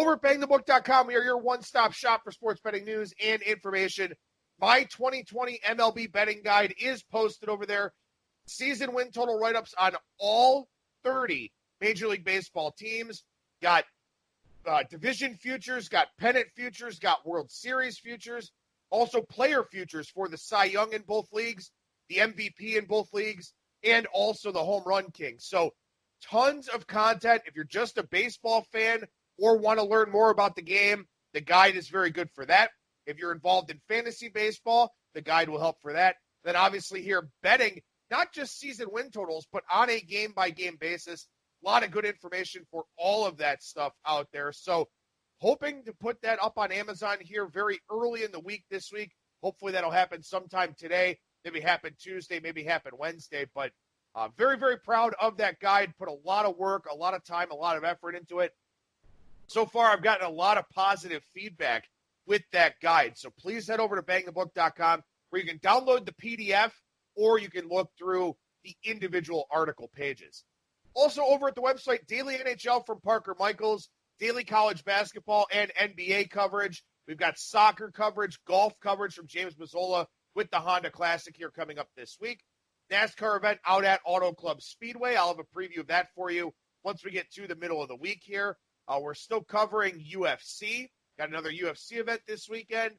Over at BangTheBook.com, we are your one-stop shop for sports betting news and information. My 2020 MLB betting guide is posted over there. Season win total write-ups on all 30 Major League Baseball teams. Got division futures, got pennant futures, got World Series futures, also player futures for the Cy Young in both leagues, the MVP in both leagues, and also the Home Run King. So tons of content. If you're just a baseball fan or want to learn more about the game, the guide is very good for that. If you're involved in fantasy baseball, the guide will help for that. Then obviously here, betting, not just season win totals, but on a game-by-game basis. A lot of good information for all of that stuff out there. So hoping to put that up on Amazon here very early in the week this week. Hopefully that'll happen sometime today. Maybe happen Tuesday, maybe happen Wednesday. But very, very proud of that guide. Put a lot of work, a lot of time, a lot of effort into it. So far, I've gotten a lot of positive feedback with that guide. So please head over to BangTheBook.com where you can download the PDF or you can look through the individual article pages. Also over at the website, Daily NHL from Parker Michaels, daily college basketball and NBA coverage. We've got soccer coverage, golf coverage from James Mazzola with the Honda Classic here coming up this week. NASCAR event out at Auto Club Speedway. I'll have a preview of that for you once we get to the middle of the week here. We're still covering UFC. Got another UFC event this weekend.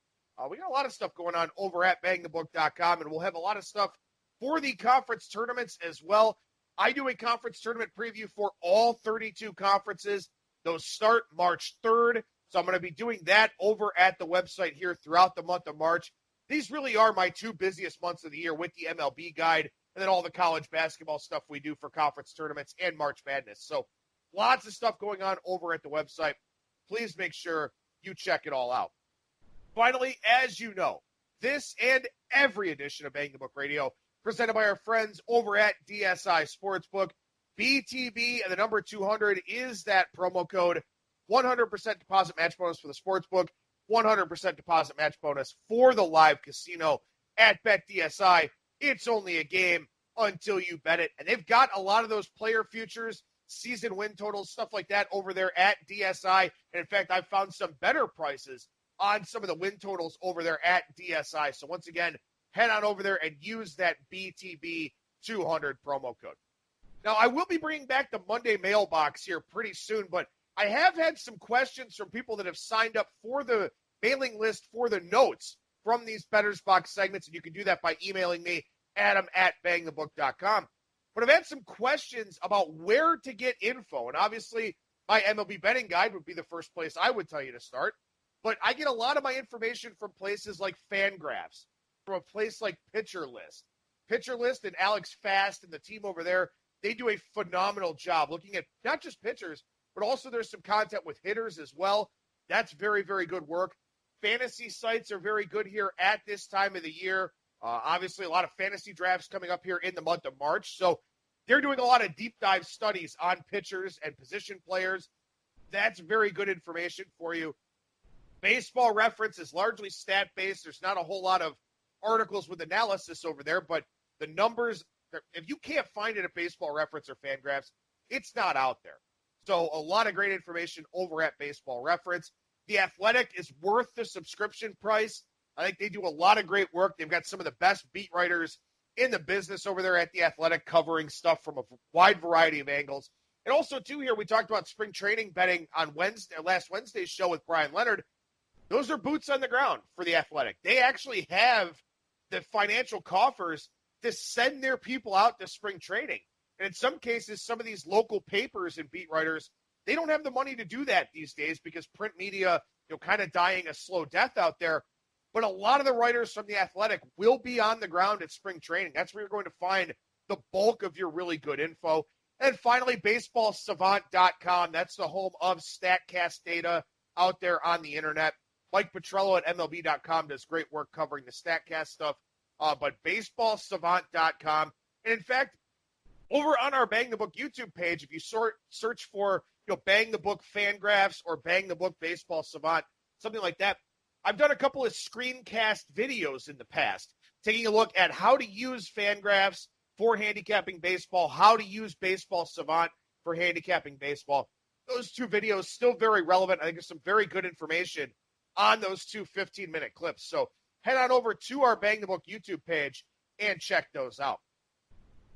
We got a lot of stuff going on over at BangTheBook.com, and we'll have a lot of stuff for the conference tournaments as well. I do a conference tournament preview for all 32 conferences. Those start March 3rd, so I'm going to be doing that over at the website here throughout the month of March. These really are my two busiest months of the year with the MLB guide and then all the college basketball stuff we do for conference tournaments and March Madness. So lots of stuff going on over at the website. Please make sure you check it all out. Finally, as you know, this and every edition of Bang the Book Radio presented by our friends over at DSI Sportsbook. BTB and the number 200 is that promo code. 100% deposit match bonus for the sportsbook. 100% deposit match bonus for the live casino at BetDSI. It's only a game until you bet it. And they've got a lot of those player futures, season win totals, stuff like that over there at DSI. And in fact, I've found some better prices on some of the win totals over there at DSI. So once again, head on over there and use that BTB 200 promo code. Now, I will be bringing back the Monday mailbox here pretty soon, but I have had some questions from people that have signed up for the mailing list for the notes from these Bettor's Box segments, and you can do that by emailing me, adam@bangthebook.com. But I've had some questions about where to get info, and obviously my MLB betting guide would be the first place I would tell you to start. But I get a lot of my information from places like Fangraphs, from a place like Pitcher List. Pitcher List and Alex Fast and the team over there, they do a phenomenal job looking at not just pitchers, but also there's some content with hitters as well. That's very, very good work. Fantasy sites are very good here at this time of the year. Obviously, a lot of fantasy drafts coming up here in the month of March. So they're doing a lot of deep dive studies on pitchers and position players. That's very good information for you. Baseball Reference is largely stat-based. There's not a whole lot of articles with analysis over there, but the numbers, if you can't find it at Baseball Reference or Fangraphs, it's not out there. So a lot of great information over at Baseball Reference. The Athletic is worth the subscription price. I think they do a lot of great work. They've got some of the best beat writers in the business over there at The Athletic, covering stuff from a wide variety of angles. And also, too, here we talked about spring training betting on last Wednesday's show with Brian Leonard. Those are boots on the ground for The Athletic. They actually have the financial coffers to send their people out to spring training. And in some cases, some of these local papers and beat writers, they don't have the money to do that these days because print media, kind of dying a slow death out there. But a lot of the writers from The Athletic will be on the ground at spring training. That's where you're going to find the bulk of your really good info. And finally, BaseballSavant.com. That's the home of StatCast data out there on the internet. Mike Petrello at MLB.com does great work covering the StatCast stuff. But BaseballSavant.com. And in fact, over on our Bang the Book YouTube page, if you search for Bang the Book Fangraphs or Bang the Book Baseball Savant, something like that, I've done a couple of screencast videos in the past, taking a look at how to use Fangraphs for handicapping baseball, how to use Baseball Savant for handicapping baseball. those two videos still very relevant. I think there's some very good information on those two 15-minute clips. So head on over to our Bang the Book YouTube page and check those out.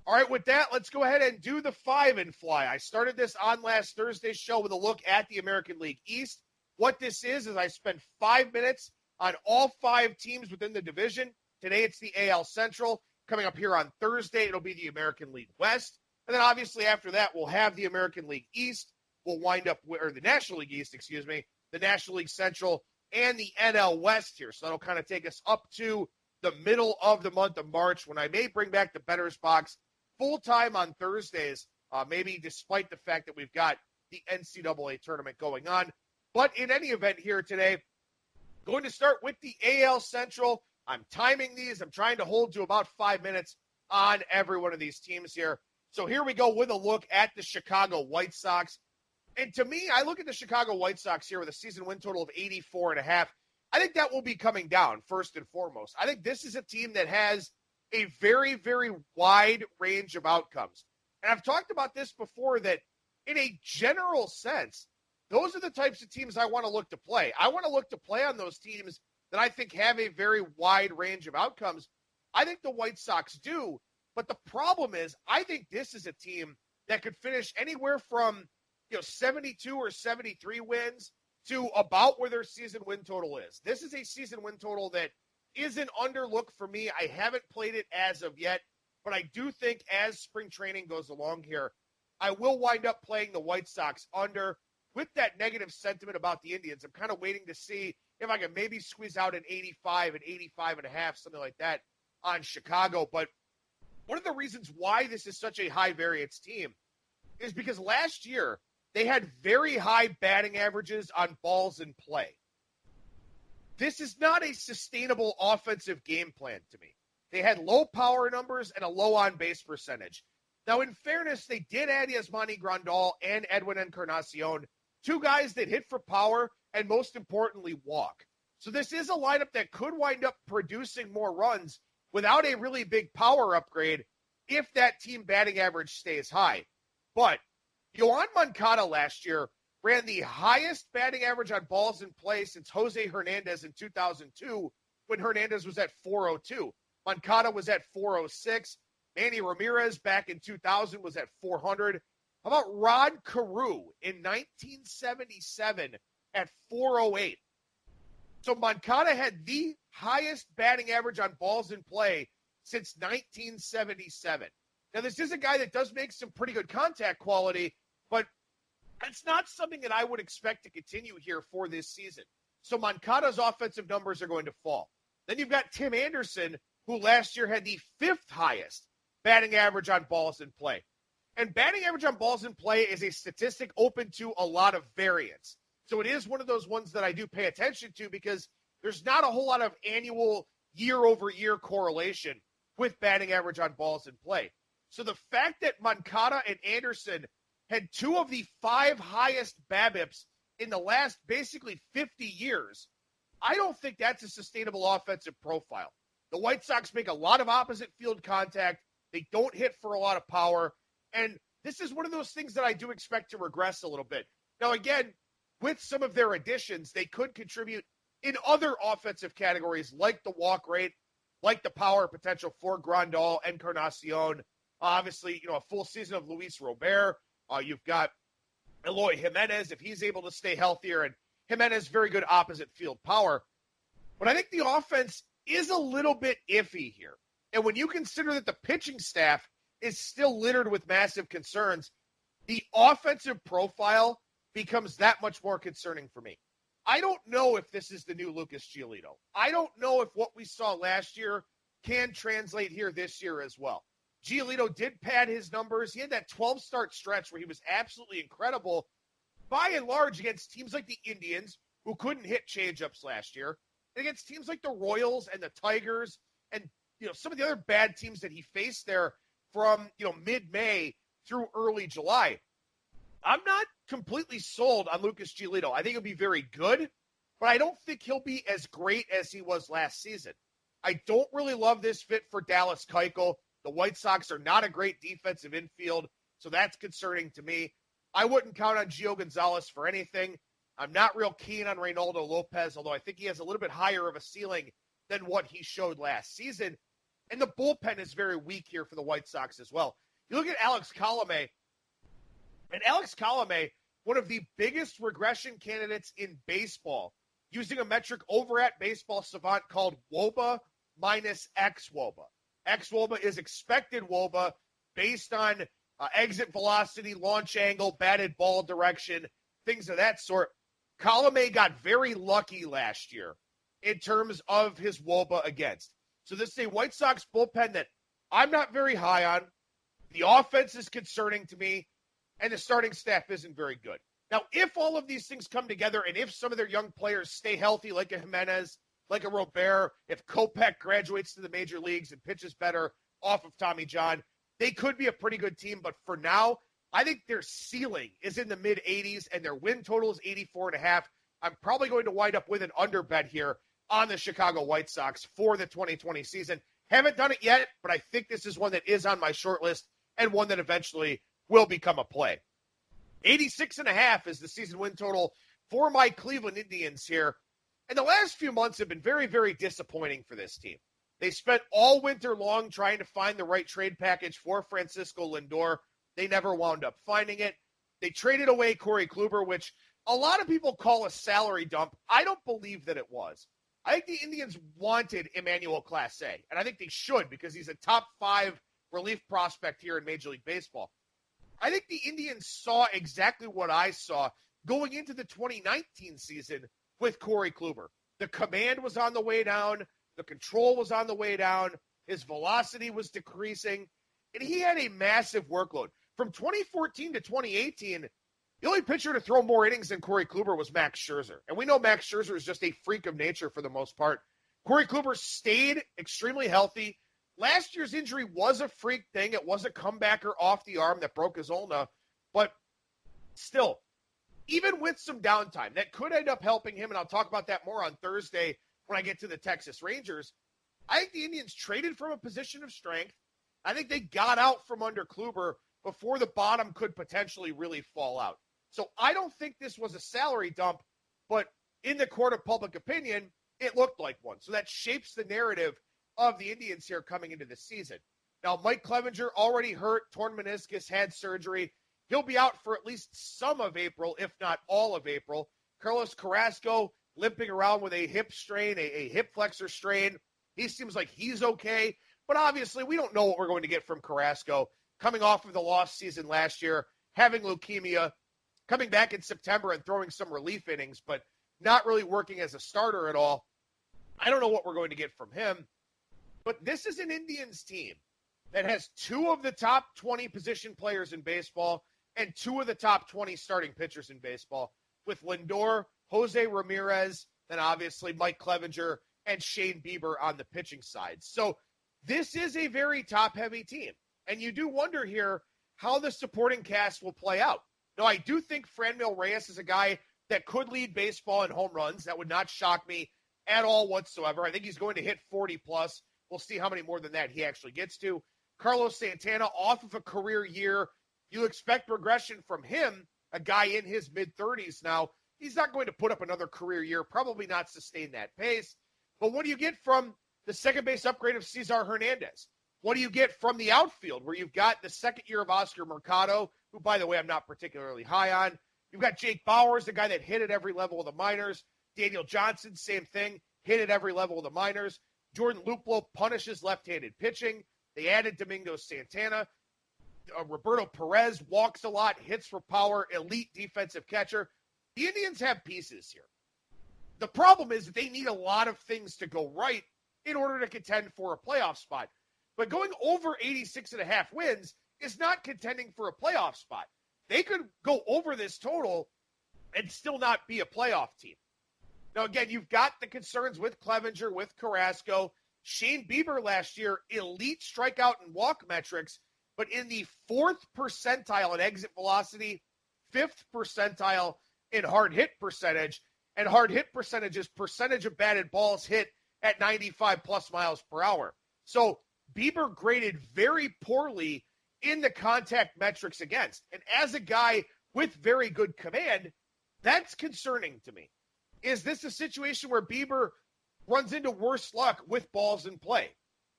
All right, with that, let's go ahead and do the 5 and fly. I started this on last Thursday's show with a look at the American League East. What this is I spent 5 minutes on all 5 teams within the division. Today it's the AL Central. Coming up here on Thursday, it'll be the American League West. And then obviously after that, we'll have the American League East. We'll wind up, or the National League East, the National League Central, and the NL West here. So that'll kind of take us up to the middle of the month of March when I may bring back the Bettor's Box full-time on Thursdays, maybe despite the fact that we've got the NCAA tournament going on. But in any event here today, going to start with the AL Central. I'm timing these. I'm trying to hold to about 5 minutes on every one of these teams here. So here we go with a look at the Chicago White Sox. And to me, I look at the Chicago White Sox here with a season win total of 84.5. I think that will be coming down first and foremost. I think this is a team that has a very, very wide range of outcomes. And I've talked about this before, that in a general sense, those are the types of teams I want to look to play. I want to look to play on those teams that I think have a very wide range of outcomes. I think the White Sox do, but the problem is I think this is a team that could finish anywhere from 72 or 73 wins to about where their season win total is. This is a season win total that is an underlook for me. I haven't played it as of yet, but I do think as spring training goes along here, I will wind up playing the White Sox under. With that negative sentiment about the Indians, I'm kind of waiting to see if I can maybe squeeze out an 85, an 85.5, something like that on Chicago. But one of the reasons why this is such a high variance team is because last year they had very high batting averages on balls in play. This is not a sustainable offensive game plan to me. They had low power numbers and a low on-base percentage. Now, in fairness, they did add Yasmani Grandal and Edwin Encarnacion, two guys that hit for power and, most importantly, walk. So this is a lineup that could wind up producing more runs without a really big power upgrade if that team batting average stays high. But Yoan Moncada last year ran the highest batting average on balls in play since Jose Hernandez in 2002, when Hernandez was at 402. Moncada was at 406. Manny Ramirez back in 2000 was at 400. How about Rod Carew in 1977 at 408? So Moncada had the highest batting average on balls in play since 1977. Now, this is a guy that does make some pretty good contact quality, but it's not something that I would expect to continue here for this season. So Moncada's offensive numbers are going to fall. Then you've got Tim Anderson, who last year had the 5th highest batting average on balls in play. And batting average on balls in play is a statistic open to a lot of variance. So it is one of those ones that I do pay attention to because there's not a whole lot of annual year-over-year correlation with batting average on balls in play. So the fact that Moncada and Anderson had 2 of the 5 highest BABIPs in the last basically 50 years, I don't think that's a sustainable offensive profile. The White Sox make a lot of opposite field contact. They don't hit for a lot of power. And this is one of those things that I do expect to regress a little bit. Now, again, with some of their additions, they could contribute in other offensive categories like the walk rate, like the power potential for Grandal, Encarnacion. Obviously, a full season of Luis Robert. You've got Eloy Jimenez, if he's able to stay healthier, and Jimenez, very good opposite field power. But I think the offense is a little bit iffy here. And when you consider that the pitching staff is still littered with massive concerns, the offensive profile becomes that much more concerning for me. I don't know if this is the new Lucas Giolito. I don't know if what we saw last year can translate here this year as well. Giolito did pad his numbers. He had that 12-start stretch where he was absolutely incredible, by and large, against teams like the Indians, who couldn't hit changeups last year, and against teams like the Royals and the Tigers and some of the other bad teams that he faced there from mid-May through early July. I'm not completely sold on Lucas Giolito. I think he'll be very good, but I don't think he'll be as great as he was last season. I don't really love this fit for Dallas Keuchel. The White Sox are not a great defensive infield, so that's concerning to me. I wouldn't count on Gio Gonzalez for anything. I'm not real keen on Reynaldo Lopez, although I think he has a little bit higher of a ceiling than what he showed last season. And the bullpen is very weak here for the White Sox as well. You look at Alex Colomé, and Alex Colomé, one of the biggest regression candidates in baseball, using a metric over at Baseball Savant called WOBA minus xWOBA. xWOBA is expected WOBA based on exit velocity, launch angle, batted ball direction, things of that sort. Colomé got very lucky last year in terms of his WOBA against. So this is a White Sox bullpen that I'm not very high on. The offense is concerning to me, and the starting staff isn't very good. Now, if all of these things come together, and if some of their young players stay healthy, like a Jimenez, like a Robert, if Kopech graduates to the major leagues and pitches better off of Tommy John, they could be a pretty good team. But for now, I think their ceiling is in the mid-80s, and their win total is 84.5. I'm probably going to wind up with an under bet here on the Chicago White Sox for the 2020 season. Haven't done it yet, but I think this is one that is on my short list and one that eventually will become a play. 86.5 is the season win total for my Cleveland Indians here. And the last few months have been very, very disappointing for this team. They spent all winter long trying to find the right trade package for Francisco Lindor. They never wound up finding it. They traded away Corey Kluber, which a lot of people call a salary dump. I don't believe that it was. I think the Indians wanted Emmanuel Clase, and I think they should because he's a top 5 relief prospect here in Major League Baseball. I think the Indians saw exactly what I saw going into the 2019 season with Corey Kluber. The command was on the way down. The control was on the way down. His velocity was decreasing, and he had a massive workload. From 2014 to 2018, the only pitcher to throw more innings than Corey Kluber was Max Scherzer. And we know Max Scherzer is just a freak of nature for the most part. Corey Kluber stayed extremely healthy. Last year's injury was a freak thing. It was a comebacker off the arm that broke his ulna. But still, even with some downtime, that could end up helping him, and I'll talk about that more on Thursday when I get to the Texas Rangers. I think the Indians traded from a position of strength. I think they got out from under Kluber before the bottom could potentially really fall out. So I don't think this was a salary dump, but in the court of public opinion, it looked like one. So that shapes the narrative of the Indians here coming into the season. Now, Mike Clevenger already hurt, torn meniscus, had surgery. He'll be out for at least some of April, if not all of April. Carlos Carrasco limping around with a hip strain, a hip flexor strain. He seems like he's okay, but obviously we don't know what we're going to get from Carrasco coming off of the lost season last year, having leukemia, coming back in September and throwing some relief innings, but not really working as a starter at all. I don't know what we're going to get from him, but this is an Indians team that has 2 of the top 20 position players in baseball and 2 of the top 20 starting pitchers in baseball, with Lindor, Jose Ramirez, then obviously Mike Clevenger, and Shane Bieber on the pitching side. So this is a very top-heavy team. And you do wonder here how the supporting cast will play out. Now, I do think Franmil Reyes is a guy that could lead baseball in home runs. That would not shock me at all whatsoever. I think he's going to hit 40-plus. We'll see how many more than that he actually gets to. Carlos Santana, off of a career year. You expect regression from him, a guy in his mid-30s now. He's not going to put up another career year, probably not sustain that pace. But what do you get from the second base upgrade of Cesar Hernandez? What do you get from the outfield, where you've got the second year of Oscar Mercado, who, by the way, I'm not particularly high on. You've got Jake Bauers, the guy that hit at every level of the minors. Daniel Johnson, same thing, hit at every level of the minors. Jordan Luplow punishes left-handed pitching. They added Domingo Santana. Roberto Perez walks a lot, hits for power, elite defensive catcher. The Indians have pieces here. The problem is that they need a lot of things to go right in order to contend for a playoff spot. But going over 86.5 wins is not contending for a playoff spot. They could go over this total and still not be a playoff team. Now, again, you've got the concerns with Clevenger, with Carrasco. Shane Bieber last year, elite strikeout and walk metrics, but in the 4th percentile in exit velocity, 5th percentile in hard hit percentage, and hard hit percentage is percentage of batted balls hit at 95 plus miles per hour. So Bieber graded very poorly in the contact metrics against. And as a guy with very good command, that's concerning to me. Is this a situation where Bieber runs into worse luck with balls in play,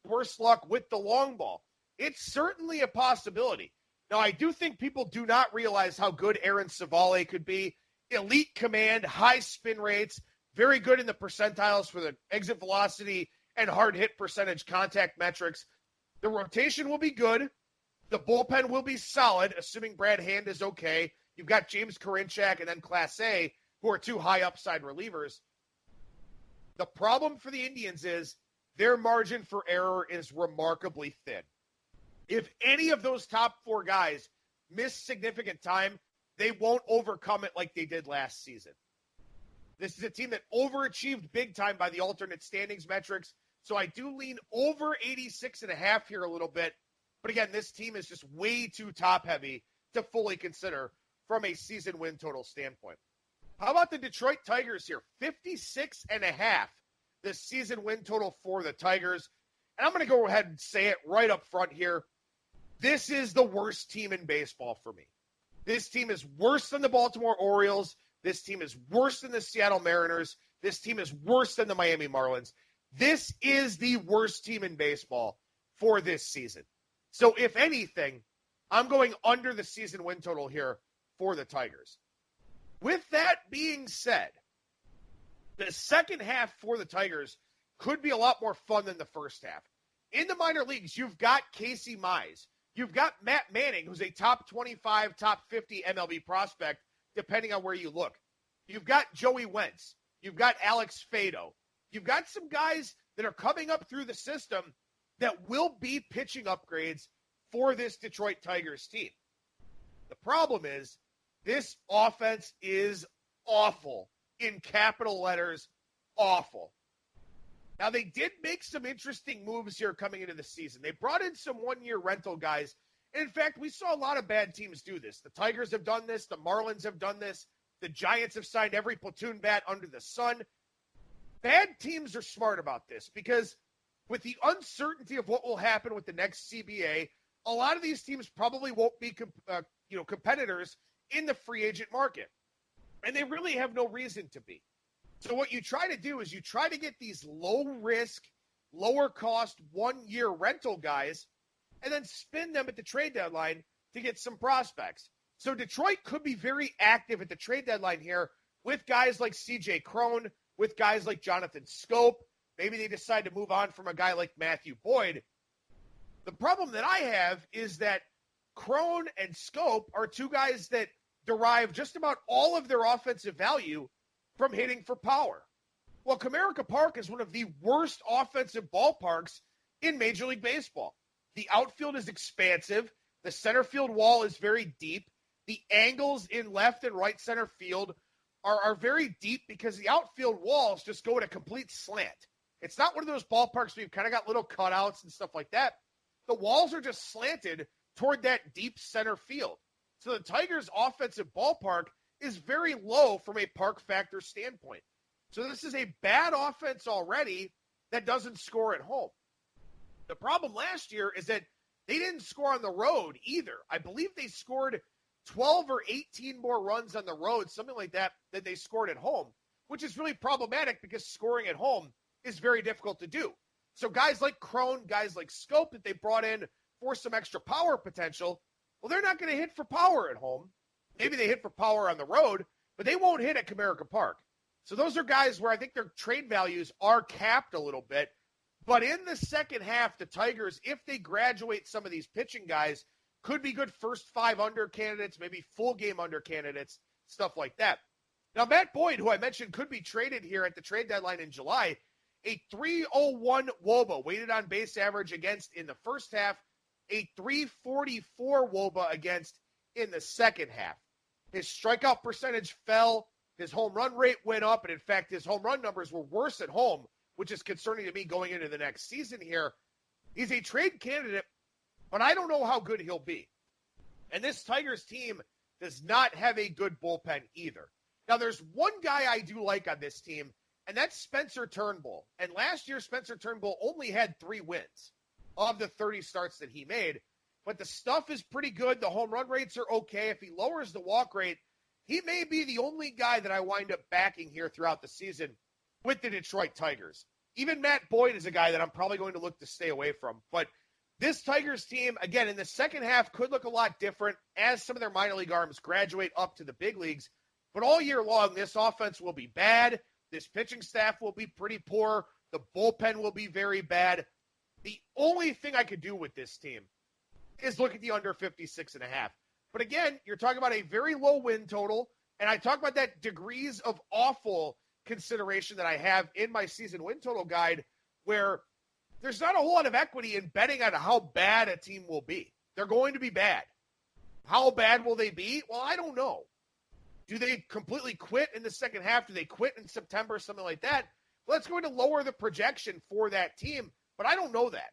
worse luck with the long ball? It's certainly a possibility. Now, I do think people do not realize how good Aaron Savale could be. Elite command, high spin rates, very good in the percentiles for the exit velocity and hard hit percentage contact metrics. The rotation will be good. The bullpen will be solid, assuming Brad Hand is okay. You've got James Karinchak and then Class A, who are two high upside relievers. The problem for the Indians is their margin for error is remarkably thin. If any of those top four guys miss significant time, they won't overcome it like they did last season. This is a team that overachieved big time by the alternate standings metrics, so I do lean over 86.5 here a little bit. But again, this team is just way too top-heavy to fully consider from a season win total standpoint. How about the Detroit Tigers here? 56.5, the season win total for the Tigers. And I'm going to go ahead and say it right up front here. This is the worst team in baseball for me. This team is worse than the Baltimore Orioles. This team is worse than the Seattle Mariners. This team is worse than the Miami Marlins. This is the worst team in baseball for this season. So if anything, I'm going under the season win total here for the Tigers. With that being said, the second half for the Tigers could be a lot more fun than the first half. In the minor leagues, you've got Casey Mize. You've got Matt Manning, who's a top 25, top 50 MLB prospect, depending on where you look. You've got Joey Wentz. You've got Alex Fado. You've got some guys that are coming up through the system that will be pitching upgrades for this Detroit Tigers team. The problem is this offense is awful, in capital letters, awful. Now, they did make some interesting moves here coming into the season. They brought in some one-year rental guys. And in fact, we saw a lot of bad teams do this. The Tigers have done this. The Marlins have done this. The Giants have signed every platoon bat under the sun. Bad teams are smart about this because with the uncertainty of what will happen with the next CBA, a lot of these teams probably won't be competitors in the free agent market. And they really have no reason to be. So what you try to do is you try to get these low-risk, lower-cost, one-year rental guys and then spin them at the trade deadline to get some prospects. So Detroit could be very active at the trade deadline here with guys like C.J. Cron, with guys like Jonathan Scope. Maybe they decide to move on from a guy like Matthew Boyd. The problem that I have is that Cron and Scope are two guys that derive just about all of their offensive value from hitting for power. Well, Comerica Park is one of the worst offensive ballparks in Major League Baseball. The outfield is expansive. The center field wall is very deep. The angles in left and right center field are very deep because the outfield walls just go at a complete slant. It's not one of those ballparks where you've kind of got little cutouts and stuff like that. The walls are just slanted toward that deep center field. So the Tigers' offensive ballpark is very low from a park factor standpoint. So this is a bad offense already that doesn't score at home. The problem last year is that they didn't score on the road either. I believe they scored 12 or 18 more runs on the road, something like that, than they scored at home, which is really problematic because scoring at home is very difficult to do. So guys like Cron, guys like Scope that they brought in for some extra power potential, well, they're not going to hit for power at home. Maybe they hit for power on the road, but they won't hit at Comerica Park. So those are guys where I think their trade values are capped a little bit. But in the second half, the Tigers, if they graduate some of these pitching guys, could be good first five under candidates, maybe full game under candidates, stuff like that. Now, Matt Boyd, who I mentioned could be traded here at the trade deadline in July, a 301 WOBA, weighted on base average against in the first half, a 344 WOBA against in the second half. His strikeout percentage fell, his home run rate went up, and in fact, his home run numbers were worse at home, which is concerning to me going into the next season here. He's a trade candidate, but I don't know how good he'll be. And this Tigers team does not have a good bullpen either. Now, there's one guy I do like on this team, and that's Spencer Turnbull. And last year, Spencer Turnbull only had 3 wins of the 30 starts that he made. but the stuff is pretty good. The home run rates are okay. If he lowers the walk rate, he may be the only guy that I wind up backing here throughout the season with the Detroit Tigers. Even Matt Boyd is a guy that I'm probably going to look to stay away from. But this Tigers team, again, in the second half could look a lot different as some of their minor league arms graduate up to the big leagues. But all year long, this offense will be bad. This pitching staff will be pretty poor. The bullpen will be very bad. The only thing I could do with this team is look at the under 56.5. But again, you're talking about a very low win total, and I talk about that degrees of awful consideration that I have in my season win total guide, where there's not a whole lot of equity in betting on how bad a team will be. They're going to be bad. How bad will they be? Well, I don't know. Do they completely quit in the second half? Do they quit in September, something like that? Well, that's going to lower the projection for that team, but I don't know that.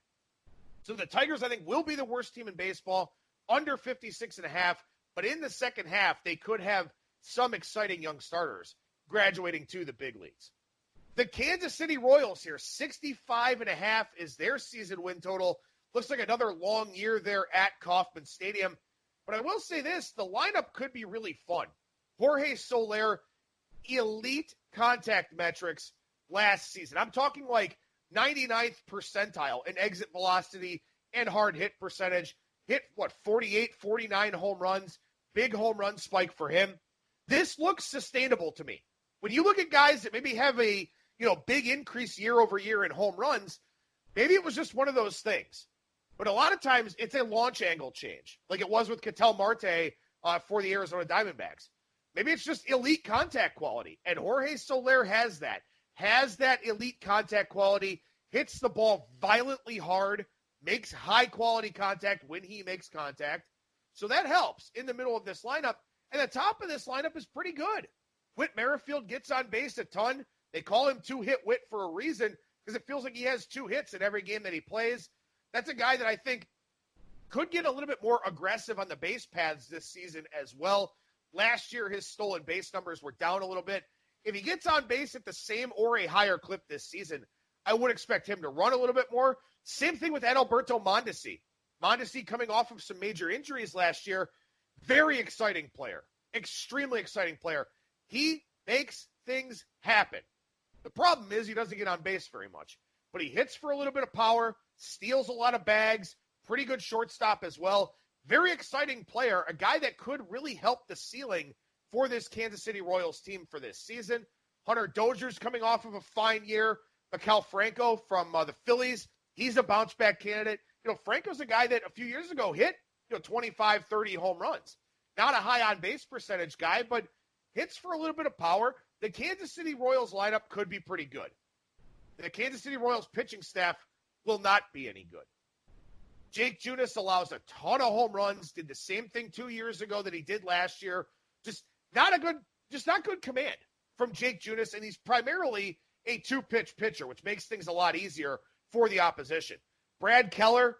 So the Tigers, I think, will be the worst team in baseball, under 56.5, but in the second half, they could have some exciting young starters graduating to the big leagues. The Kansas City Royals here, 65.5 is their season win total. Looks like another long year there at Kauffman Stadium. But I will say this, the lineup could be really fun. Jorge Soler, elite contact metrics last season. I'm talking like 99th percentile in exit velocity and hard hit percentage. Hit, 48, 49 home runs. Big home run spike for him. This looks sustainable to me. When you look at guys that maybe have a big increase year over year in home runs, maybe it was just one of those things. But a lot of times it's a launch angle change, like it was with Ketel Marte for the Arizona Diamondbacks. Maybe it's just elite contact quality, and Jorge Soler has that elite contact quality, hits the ball violently hard, makes high-quality contact when he makes contact. So that helps in the middle of this lineup. And the top of this lineup is pretty good. Whit Merrifield gets on base a ton. They call him two-hit Whit for a reason because it feels like he has 2 hits in every game that he plays. That's a guy that I think could get a little bit more aggressive on the base paths this season as well. Last year, his stolen base numbers were down a little bit. If he gets on base at the same or a higher clip this season, I would expect him to run a little bit more. Same thing with Adalberto Mondesi. Mondesi coming off of some major injuries last year. Very exciting player. Extremely exciting player. He makes things happen. The problem is he doesn't get on base very much. But he hits for a little bit of power, steals a lot of bags, pretty good shortstop as well. Very exciting player, a guy that could really help the ceiling for this Kansas City Royals team for this season. Hunter Dozier's coming off of a fine year. Maikel Franco from the Phillies, he's a bounce-back candidate. Franco's a guy that a few years ago hit 25, 30 home runs. Not a high on-base percentage guy, but hits for a little bit of power. The Kansas City Royals lineup could be pretty good. The Kansas City Royals pitching staff will not be any good. Jake Junis allows a ton of home runs, did the same thing 2 years ago that he did last year. Just not good command from Jake Junis, and he's primarily a 2-pitch pitcher, which makes things a lot easier for the opposition. Brad Keller,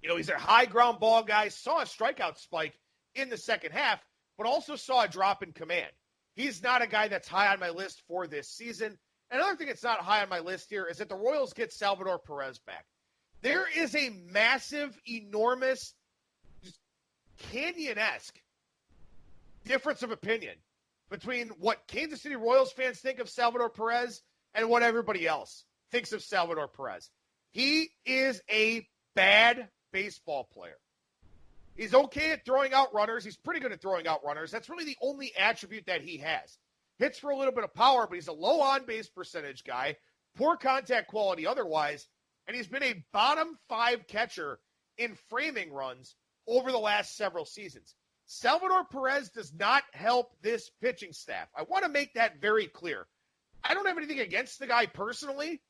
he's a high ground ball guy, saw a strikeout spike in the second half, but also saw a drop in command. He's not a guy that's high on my list for this season. Another thing that's not high on my list here is that the Royals get Salvador Perez back. There is a massive, enormous, just canyon-esque difference of opinion between what Kansas City Royals fans think of Salvador Perez and what everybody else thinks of Salvador Perez. He is a bad baseball player. He's okay at throwing out runners. He's pretty good at throwing out runners. That's really the only attribute that he has. Hits for a little bit of power, but he's a low on-base percentage guy, poor contact quality otherwise, and he's been a bottom 5 catcher in framing runs over the last several seasons. Salvador Perez does not help this pitching staff. I want to make that very clear. I don't have anything against the guy personally.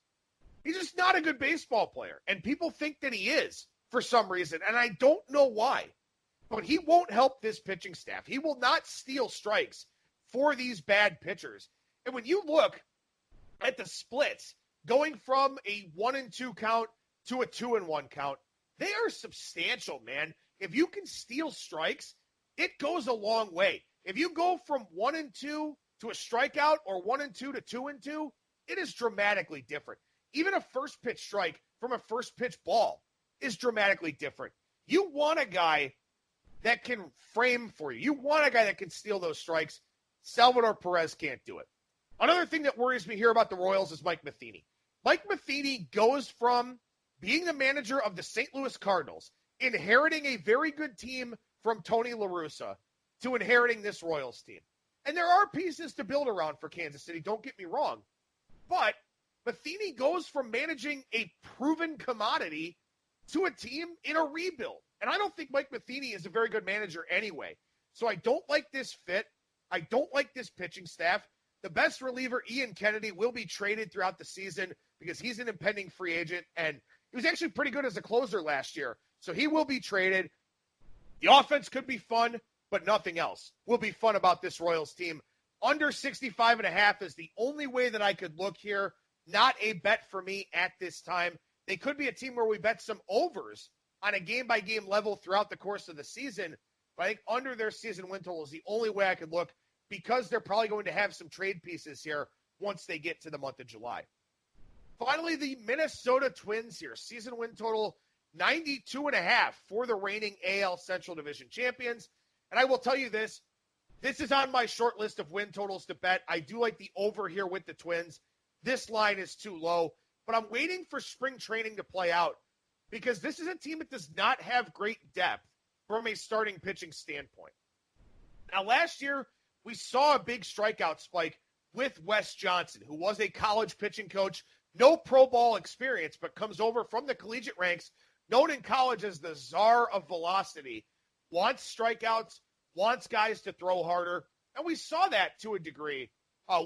He's just not a good baseball player, and people think that he is for some reason, and I don't know why. But he won't help this pitching staff. He will not steal strikes for these bad pitchers. And when you look at the splits going from a 1-2 count to a 2-1 count, they are substantial, man. If you can steal strikes, it goes a long way. If you go from 1-2 to a strikeout or 1-2 to 2-2, it is dramatically different. Even a first pitch strike from a first pitch ball is dramatically different. You want a guy that can frame for you. You want a guy that can steal those strikes. Salvador Perez can't do it. Another thing that worries me here about the Royals is Mike Matheny. Mike Matheny goes from being the manager of the St. Louis Cardinals, inheriting a very good team from Tony La Russa, to inheriting this Royals team. And there are pieces to build around for Kansas City, don't get me wrong. But Matheny goes from managing a proven commodity to a team in a rebuild. And I don't think Mike Matheny is a very good manager anyway. So I don't like this fit. I don't like this pitching staff. The best reliever, Ian Kennedy, will be traded throughout the season because he's an impending free agent, and he was actually pretty good as a closer last year. So he will be traded. The offense could be fun, but nothing else will be fun about this Royals team. Under 65.5 is the only way that I could look here. Not a bet for me at this time. They could be a team where we bet some overs on a game-by-game level throughout the course of the season. But I think under their season win total is the only way I could look, because they're probably going to have some trade pieces here once they get to the month of July. Finally, the Minnesota Twins here. Season win total 92.5 for the reigning AL Central Division champions. And I will tell you this is on my short list of win totals to bet. I do like the over here with the Twins. This line is too low, but I'm waiting for spring training to play out, because this is a team that does not have great depth from a starting pitching standpoint. Now, last year, we saw a big strikeout spike with Wes Johnson, who was a college pitching coach, no pro ball experience, but comes over from the collegiate ranks, known in college as the czar of velocity, wants strikeouts, wants guys to throw harder. And we saw that to a degree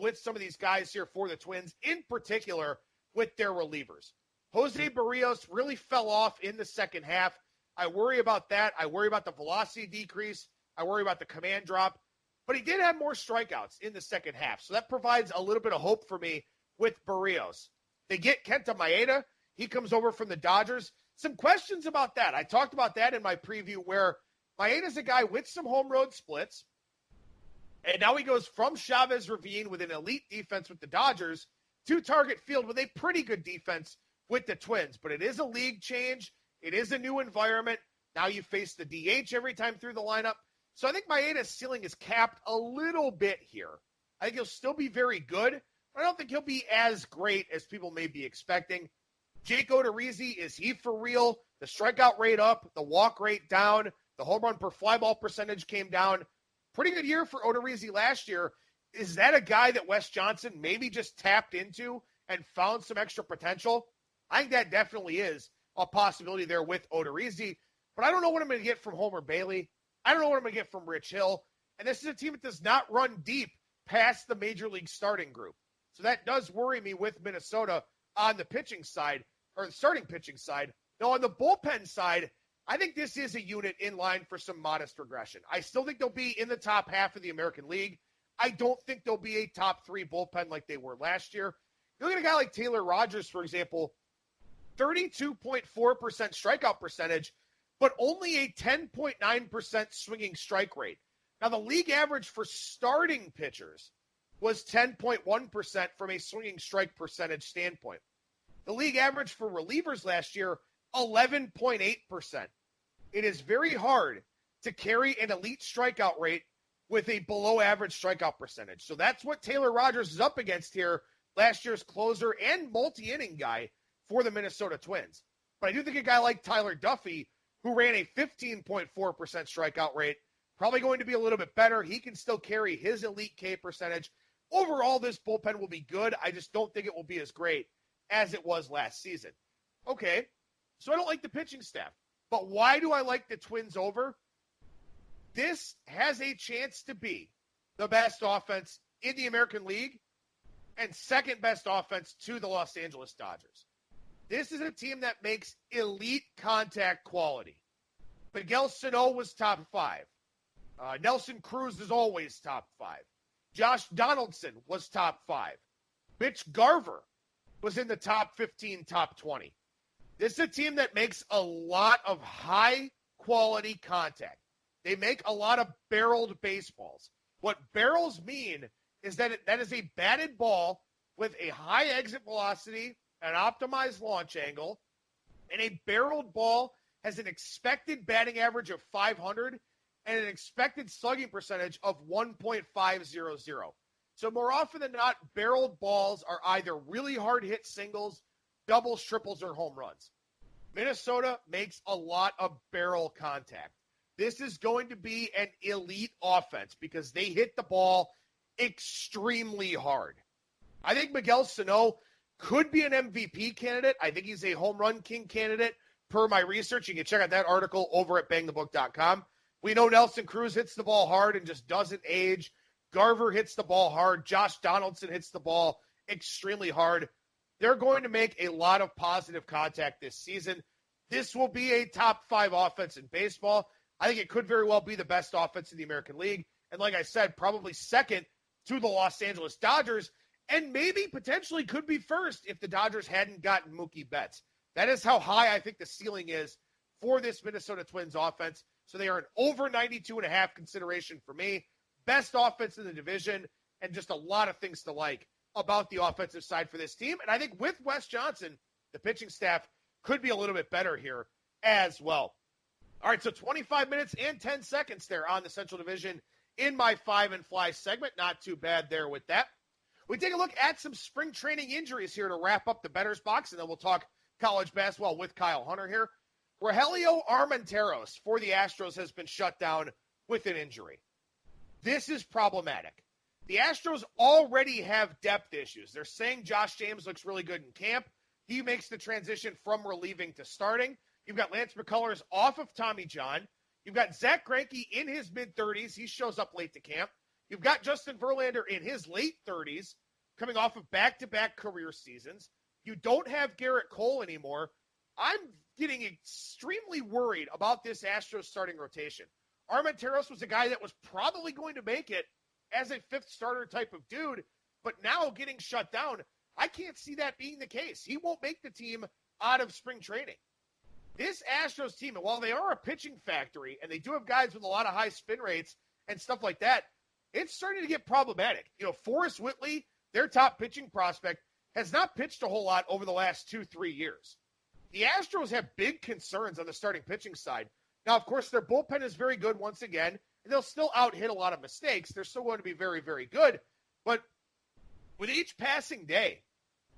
with some of these guys here for the Twins, in particular with their relievers. Jose Barrios really fell off in the second half. I worry about that. I worry about the velocity decrease. I worry about the command drop. But he did have more strikeouts in the second half, so that provides a little bit of hope for me with Barrios. They get Kenta Maeda. He comes over from the Dodgers. Some questions about that. I talked about that in my preview, where Maeda's a guy with some home road splits, and now he goes from Chavez Ravine with an elite defense with the Dodgers to Target Field with a pretty good defense with the Twins. But it is a league change. It is a new environment. Now you face the DH every time through the lineup. So I think Maeda's ceiling is capped a little bit here. I think he'll still be very good, but I don't think he'll be as great as people may be expecting. Jake Odorizzi, is he for real? The strikeout rate up, the walk rate down, the home run per fly ball percentage came down. Pretty good year for Odorizzi last year. Is that a guy that Wes Johnson maybe just tapped into and found some extra potential? I think that definitely is a possibility there with Odorizzi, but I don't know what I'm going to get from Homer Bailey. I don't know what I'm going to get from Rich Hill. And this is a team that does not run deep past the major league starting group. So that does worry me with Minnesota on the pitching side, or the starting pitching side. Now, on the bullpen side, I think this is a unit in line for some modest regression. I still think they'll be in the top half of the American League. I don't think they'll be a top 3 bullpen like they were last year. You look at a guy like Taylor Rogers, for example, 32.4% strikeout percentage, but only a 10.9% swinging strike rate. Now, the league average for starting pitchers was 10.1% from a swinging strike percentage standpoint. The league average for relievers last year, 11.8%. It is very hard to carry an elite strikeout rate with a below average strikeout percentage. So that's what Taylor Rogers is up against here, last year's closer and multi-inning guy for the Minnesota Twins. But I do think a guy like Tyler Duffy, who ran a 15.4% strikeout rate, probably going to be a little bit better. He can still carry his elite K percentage. Overall, this bullpen will be good. I just don't think it will be as great as it was last season. Okay, so I don't like the pitching staff. But why do I like the Twins over? This has a chance to be the best offense in the American League and second best offense to the Los Angeles Dodgers. This is a team that makes elite contact quality. Miguel Sano was top 5. Nelson Cruz is always top 5. Josh Donaldson was top 5. Mitch Garver was in the top 15, top 20. This is a team that makes a lot of high-quality contact. They make a lot of barreled baseballs. What barrels mean is that that is a batted ball with a high exit velocity, an optimized launch angle, and a barreled ball has an expected batting average of 500 and an expected slugging percentage of 1.500. So more often than not, barreled balls are either really hard hit singles, doubles, triples, or home runs. Minnesota makes a lot of barrel contact. This is going to be an elite offense because they hit the ball extremely hard. I think Miguel Sano could be an MVP candidate. I think he's a home run king candidate per my research. You can check out that article over at BangTheBook.com. We know Nelson Cruz hits the ball hard and just doesn't age. Garver hits the ball hard. Josh Donaldson hits the ball extremely hard. They're going to make a lot of positive contact this season. This will be a top 5 offense in baseball. I think it could very well be the best offense in the American League. And like I said, probably second to the Los Angeles Dodgers, and maybe potentially could be first if the Dodgers hadn't gotten Mookie Betts. That is how high I think the ceiling is for this Minnesota Twins offense. So they are an over 92.5 consideration for me. Best offense in the division, and just a lot of things to like about the offensive side for this team. And I think with Wes Johnson, the pitching staff could be a little bit better here as well. All right, so 25 minutes and 10 seconds there on the Central Division in my 5 and Fly segment. Not too bad there with that. We take a look at some spring training injuries here to wrap up the Bettor's Box, and then we'll talk college basketball with Kyle Hunter here. Rogelio Armenteros for the Astros has been shut down with an injury. This is problematic. The Astros already have depth issues. They're saying Josh James looks really good in camp. He makes the transition from relieving to starting. You've got Lance McCullers off of Tommy John. You've got Zach Greinke in his mid-30s. He shows up late to camp. You've got Justin Verlander in his late 30s, coming off of back-to-back career seasons. You don't have Garrett Cole anymore. I'm getting extremely worried about this Astros starting rotation. Armenteros was a guy that was probably going to make it as a 5th starter type of dude, but now getting shut down, I can't see that being the case. He won't make the team out of spring training. This Astros team, and while they are a pitching factory, and they do have guys with a lot of high spin rates and stuff like that, it's starting to get problematic. You know, Forrest Whitley, their top pitching prospect, has not pitched a whole lot over the last 2-3 years. The Astros have big concerns on the starting pitching side. Now, of course, their bullpen is very good once again, and they'll still out-hit a lot of mistakes. They're still going to be very, very good. But with each passing day,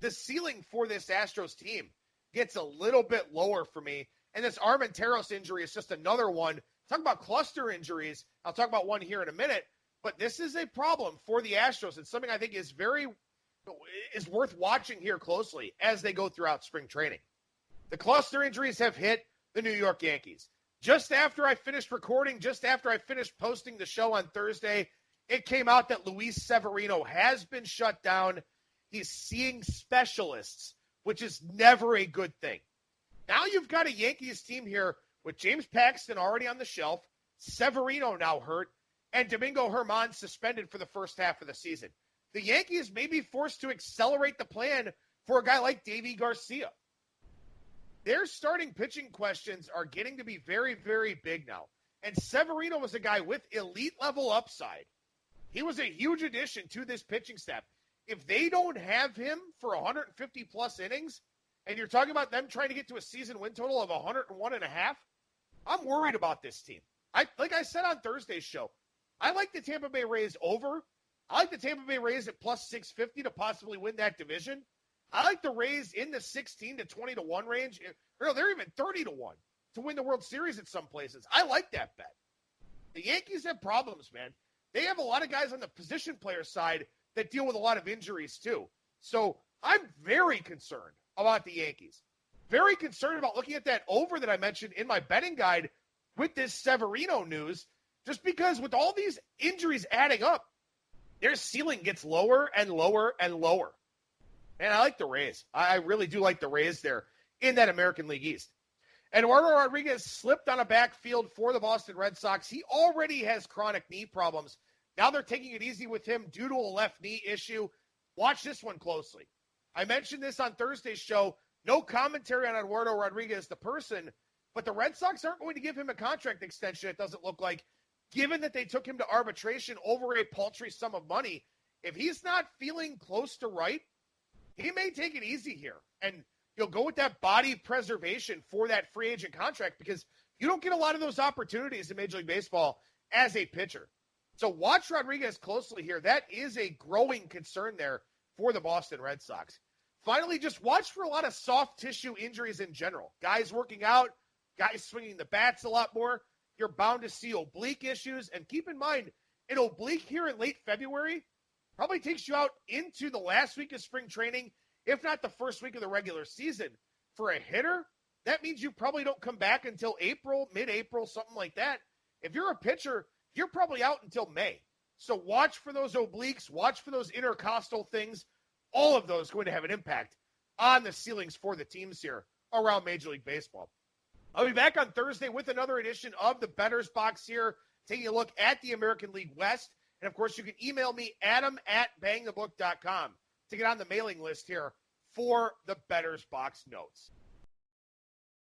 the ceiling for this Astros team gets a little bit lower for me. And this Armenteros injury is just another one. Talk about cluster injuries. I'll talk about one here in a minute. But this is a problem for the Astros. It's something I think is worth watching here closely as they go throughout spring training. The cluster injuries have hit the New York Yankees. Just after I finished recording, just after I finished posting the show on Thursday, it came out that Luis Severino has been shut down. He's seeing specialists, which is never a good thing. Now you've got a Yankees team here with James Paxton already on the shelf, Severino now hurt, and Domingo Germán suspended for the first half of the season. The Yankees may be forced to accelerate the plan for a guy like Deivi Garcia. Their starting pitching questions are getting to be very, very big now. And Severino was a guy with elite level upside. He was a huge addition to this pitching staff. If they don't have him for 150 plus innings, and you're talking about them trying to get to a season win total of 101.5, I'm worried about this team. Like I said on Thursday's show, I like the Tampa Bay Rays over. I like the Tampa Bay Rays at plus 650 to possibly win that division. I like the Rays in the 16 to 20 to 1 range. Or they're even 30 to 1 to win the World Series at some places. I like that bet. The Yankees have problems, man. They have a lot of guys on the position player side that deal with a lot of injuries too. So I'm very concerned about the Yankees. Very concerned about looking at that over that I mentioned in my betting guide with this Severino news, just because with all these injuries adding up, their ceiling gets lower and lower and lower. And I like the Rays. I really do like the Rays there in that American League East. Eduardo Rodriguez slipped on a backfield for the Boston Red Sox. He already has chronic knee problems. Now they're taking it easy with him due to a left knee issue. Watch this one closely. I mentioned this on Thursday's show. No commentary on Eduardo Rodriguez, the person, but the Red Sox aren't going to give him a contract extension, it doesn't look like, given that they took him to arbitration over a paltry sum of money. If he's not feeling close to right, he may take it easy here. And go with that body preservation for that free agent contract because you don't get a lot of those opportunities in Major League Baseball as a pitcher. So watch Rodriguez closely here. That is a growing concern there for the Boston Red Sox. Finally, just watch for a lot of soft tissue injuries in general. Guys working out, guys swinging the bats a lot more. You're bound to see oblique issues. And keep in mind, an oblique here in late February probably takes you out into the last week of spring training, if not the first week of the regular season. For a hitter, that means you probably don't come back until April, mid-April, something like that. If you're a pitcher, you're probably out until May. So watch for those obliques, watch for those intercostal things. All of those going to have an impact on the ceilings for the teams here around Major League Baseball. I'll be back on Thursday with another edition of the Bettor's Box here, taking a look at the American League West. And, of course, you can email me, adam@bangthebook.com, to get on the mailing list here for the Bettor's Box notes.